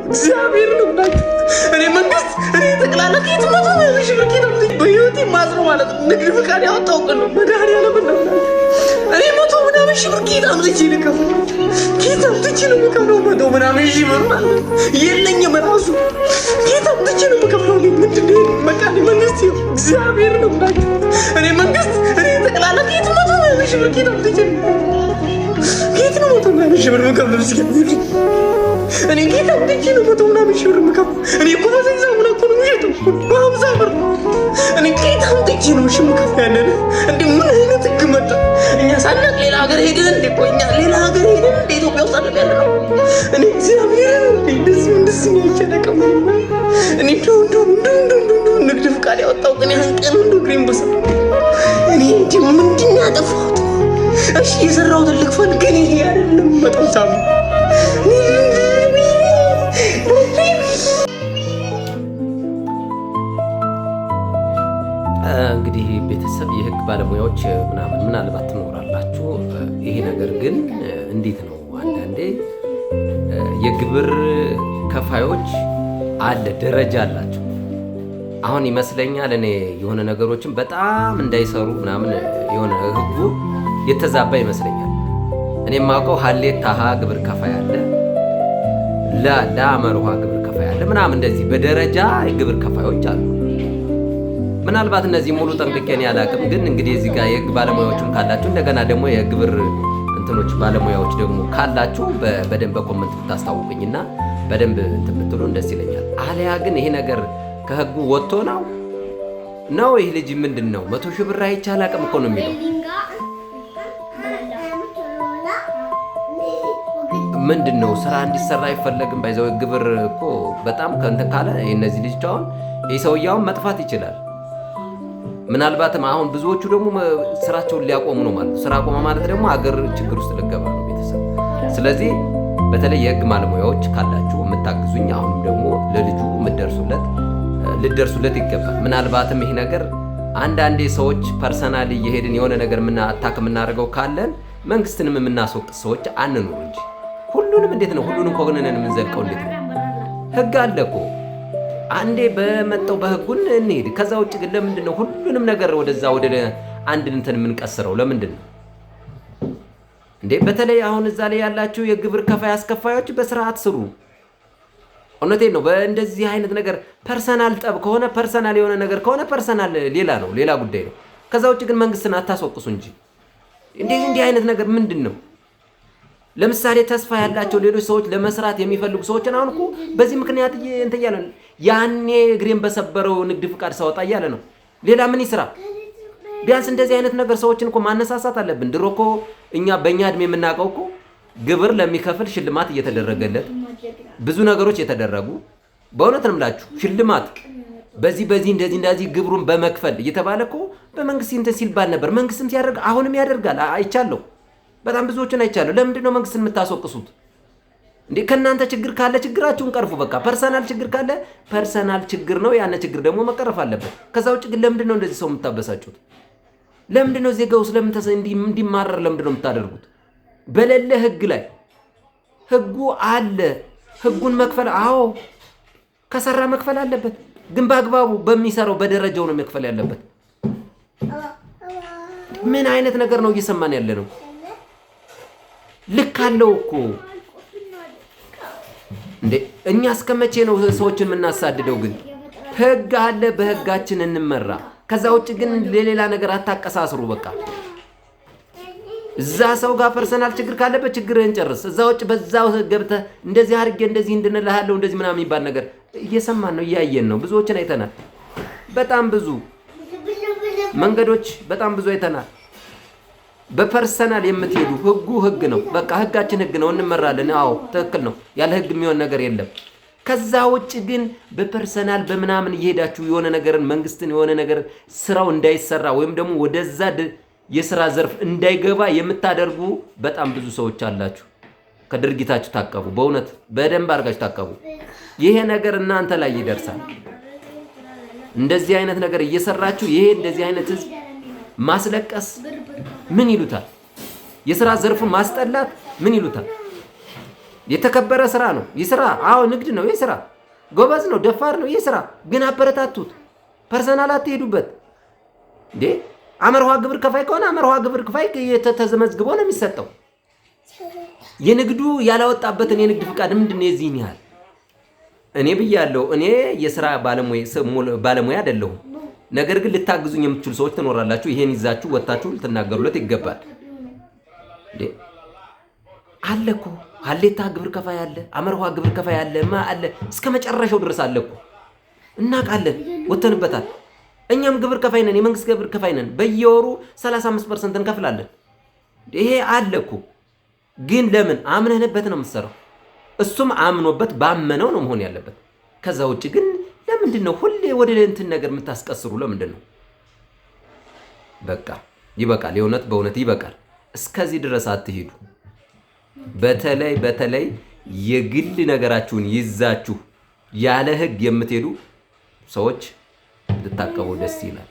እግዚአብሔር ነው ማለት እኔ መንግስት እኔ ተቅላላ ከየት መቶ ነው ሽብርኪ ነው በህይወቴ ማዝሮ ማለት ንግድ ፍቃድ ያወጣው ቀን ነው መድኃኒዓለም ነው እኔ መቶ ምናምን ሽብርኪ ታምጥቼ ልከፍ ጌታ አምጥቼ ነው የምከፍለው መቶ ምናምን ሺህ ብር ማለት የለኝም ራሱ ጌታ አምጥቼ ነው የምከፍለው ምንድን ነው በቃ መንግስት እግዚአብሔር ነው ማለት እኔ መንግስት እኔ ተቅላላ ከየት መቶ ነው ሽብርኪ ታምጥቼ ጌታ ነው መቶ ምናምን ሺህ ብር የምከፍለው እስኪ እኔ ጌታ አምጥቼ ነው መቶ ምናምን ሺህ ብር የምከፍለው እኔ እኮ በዘይዛው ነው እኮ ነው የምሸጠው በሀምሳ ብር እኔ ጌታ አምጥቼ ነው የምከፍለው ያለን እንደ ምን አይነት ህግ መጣ እኛ ሳናቅ ሌላ ሀገር ሄደን እንደ ቆኛ ሌላ ሀገር ሄደን እንደ ኢትዮጵያ ውስጥ አይደል ያለው እኔ እግዚአብሔር እንደዚህ ነው ይቸነቀም እኔ ዱንዱ ንግድ ፍቃድ ያወጣው ግን ያን ቀን ሁሉ ግሪን በሰ እኔ እንዴ ምንድን ያጠፋሁት እሺ የሰራሁት ልክፈል ግን ይሄ አይደለም በጣም ሳሙ እንግዲህ ቤተሰብ የህግ ባለሙያዎች ምናልባት ትኖራላችሁ። ይሄ ነገር ግን እንዴት ነው? አንዳንዴ የግብር ከፋዮች አለ ደረጃ አላቸው። አሁን ይመስለኛል እኔ የሆነ ነገሮችን በጣም እንዳይሰሩ ምናምን የሆነ ህጉ የተዛባ ይመስለኛል። እኔ የማውቀው ሀሌታ ሀ ግብር ከፋይ አለ፣ ለአመርሃ ግብር ከፋይ አለ ምናምን እንደዚህ በደረጃ ግብር ከፋዮች አሉ። ምናልባት እነዚህ ሙሉ ጠንቅቄን ያላቅም ግን እንግዲህ እዚህ ጋር የህግ ባለሙያዎችም ካላችሁ እንደገና ደግሞ የግብር እንትኖች ባለሙያዎች ደግሞ ካላችሁ በደንብ በኮመንት ብታስታውቁኝና በደንብ እንትን ብትሉ ደስ ይለኛል። አለያ ግን ይሄ ነገር ከህጉ ወጥቶ ነው ይህ ልጅ ምንድን ነው 100 ሺህ ብር አይቻል አቅም እኮ ነው የሚለው ምንድን ነው ስራ እንዲሰራ አይፈለግም። ባይዘው ግብር እኮ በጣም ከእንትን ካለ እነዚህ ልጅ አሁን ይህ ሰውዬውን መጥፋት ይችላል። ምናልባትም አሁን ብዙዎቹ ደግሞ ስራቸውን ሊያቆሙ ነው ማለት ነው። ስራ ቆመ ማለት ደግሞ አገር ችግር ውስጥ ልገባ ነው ቤተሰብ። ስለዚህ በተለይ የህግ ባለሙያዎች ካላችሁ የምታግዙኝ አሁንም ደግሞ ለልጁ ልደርሱለት ይገባል። ምናልባትም ይሄ ነገር አንዳንዴ ሰዎች ፐርሰናሊ እየሄድን የሆነ ነገር አታክ የምናደርገው ካለን መንግስትንም የምናስወቅስ ሰዎች አንኑር እንጂ ሁሉንም እንዴት ነው ሁሉንም ኮግነንን የምንዘልቀው? እንዴት ነው ህግ አለ እኮ አንዴ በመጣው በህጉን እንሄድ። ከዛ ውጭ ግን ለምንድን ነው ሁሉንም ነገር ወደዛ ወደ አንድ እንትን የምንቀስረው? ለምንድን ነው እንዴ? በተለይ አሁን እዛ ላይ ያላችሁ የግብር ከፋይ አስከፋዮች በስርዓት ስሩ። እውነቴን ነው። በእንደዚህ አይነት ነገር ፐርሰናል ጠብ ከሆነ ፐርሰናል የሆነ ነገር ከሆነ ፐርሰናል ሌላ ነው፣ ሌላ ጉዳይ ነው። ከዛ ውጭ ግን መንግስትን አታስወቅሱ እንጂ እንዲህ አይነት ነገር ምንድን ነው? ለምሳሌ ተስፋ ያላቸው ሌሎች ሰዎች ለመስራት የሚፈልጉ ሰዎችን አሁን እኮ በዚህ ምክንያት እንትን እያለ ነው። ያኔ እግሬን በሰበረው ንግድ ፍቃድ ሳወጣ እያለ ነው። ሌላ ምን ይስራ? ቢያንስ እንደዚህ አይነት ነገር ሰዎችን እኮ ማነሳሳት አለብን። ድሮ እኮ እኛ በእኛ እድሜ የምናውቀው እኮ ግብር ለሚከፍል ሽልማት እየተደረገለት ብዙ ነገሮች የተደረጉ በእውነት ነው የምላችሁ ሽልማት በዚህ እንደዚህ ግብሩን በመክፈል እየተባለ እኮ በመንግስት እንትን ሲልባል ነበር። መንግስትም ሲያደርግ አሁንም ያደርጋል። አይቻለሁ፣ በጣም ብዙዎችን አይቻለሁ። ለምንድን ነው መንግስትን የምታስወቅሱት እንዴ? ከእናንተ ችግር ካለ ችግራችሁን ቀርፉ። በቃ ፐርሰናል ችግር ካለ ፐርሰናል ችግር ነው፣ ያነ ችግር ደግሞ መቀረፍ አለበት። ከዛ ውጭ ግን ለምንድን ነው እንደዚህ ሰው የምታበሳጩት? ለምንድን ነው ዜጋው እንዲማረር ለምንድን ነው የምታደርጉት? በሌለ ህግ ላይ ህጉ አለ። ህጉን መክፈል አዎ ከሰራ መክፈል አለበት፣ ግን በአግባቡ በሚሰራው በደረጃው ነው መክፈል ያለበት። ምን አይነት ነገር ነው እየሰማን ያለ ነው? ልክ አለው እኮ እንዴ! እኛ እስከመቼ ነው ሰዎችን የምናሳድደው? ግን ህግ አለ፣ በህጋችን እንመራ። ከዛ ውጭ ግን ለሌላ ነገር አታቀሳስሩ። በቃ እዛ ሰው ጋር ፐርሰናል ችግር ካለበት ችግርህን ጨርስ። እዛ ውጭ በዛው ገብተህ እንደዚህ አድርጌ እንደዚህ እንድንልሃለሁ እንደዚህ ምናምን የሚባል ነገር እየሰማን ነው፣ እያየን ነው። ብዙዎችን አይተናል። በጣም ብዙ መንገዶች በጣም ብዙ አይተናል። በፐርሰናል የምትሄዱ ህጉ ህግ ነው። በቃ ህጋችን ህግ ነው፣ እንመራለን። አዎ ትክክል ነው። ያለ ህግ የሚሆን ነገር የለም። ከዛ ውጭ ግን በፐርሰናል በምናምን እየሄዳችሁ የሆነ ነገርን መንግስትን የሆነ ነገር ስራው እንዳይሰራ ወይም ደግሞ ወደዛ የስራ ዘርፍ እንዳይገባ የምታደርጉ በጣም ብዙ ሰዎች አላችሁ። ከድርጊታችሁ ታቀቡ። በእውነት በደንብ አድርጋችሁ ታቀቡ። ይሄ ነገር እናንተ ላይ ይደርሳል። እንደዚህ አይነት ነገር እየሰራችሁ ይሄ እንደዚህ አይነት ህዝብ ማስለቀስ ምን ይሉታል? የሥራ ዘርፉን ማስጠላት ምን ይሉታል? የተከበረ ስራ ነው ይስራ። አዎ ንግድ ነው ይስራ። ጎበዝ ነው ደፋር ነው ይስራ። ግን አበረታቱት። ፐርሰናል አትሄዱበት እንዴ። አመርሃ ግብር ከፋይ ከሆነ አመርሃ ግብር ከፋይ ተዘመዝግቦ ነው የሚሰጠው። የንግዱ ያላወጣበትን የንግድ ፍቃድ ምንድነው የዚህን ያህል? እኔ ብያለሁ። እኔ የሥራ ባለሙያ አይደለሁም። ነገር ግን ልታግዙኝ የምትችሉ ሰዎች ትኖራላችሁ። ይሄን ይዛችሁ ወጣችሁ ልትናገሩለት ይገባል። እንዴ አለኮ ሀሌታ ግብር ከፋይ አለ፣ አመርሃ ግብር ከፋይ አለ፣ አለ እስከ መጨረሻው ድረስ አለኮ። እናውቃለን፣ ወተንበታል። እኛም ግብር ከፋይ ነን፣ የመንግስት ግብር ከፋይ ነን። በየወሩ 35% እንከፍላለን። ይሄ አለኮ። ግን ለምን አምነህበት ነው የምትሰራው? እሱም አምኖበት ባመነው ነው መሆን ያለበት። ከዛ ውጭ ግን ለምንድን ነው ሁሌ ወደ እንትን ነገር የምታስቀስሩ? ለምንድን ነው? በቃ ይበቃል። የእውነት በእውነት ይበቃል። እስከዚህ ድረስ አትሄዱ። በተለይ የግል ነገራችሁን ይዛችሁ ያለ ህግ የምትሄዱ ሰዎች ልታቀቡ ደስ ይላል።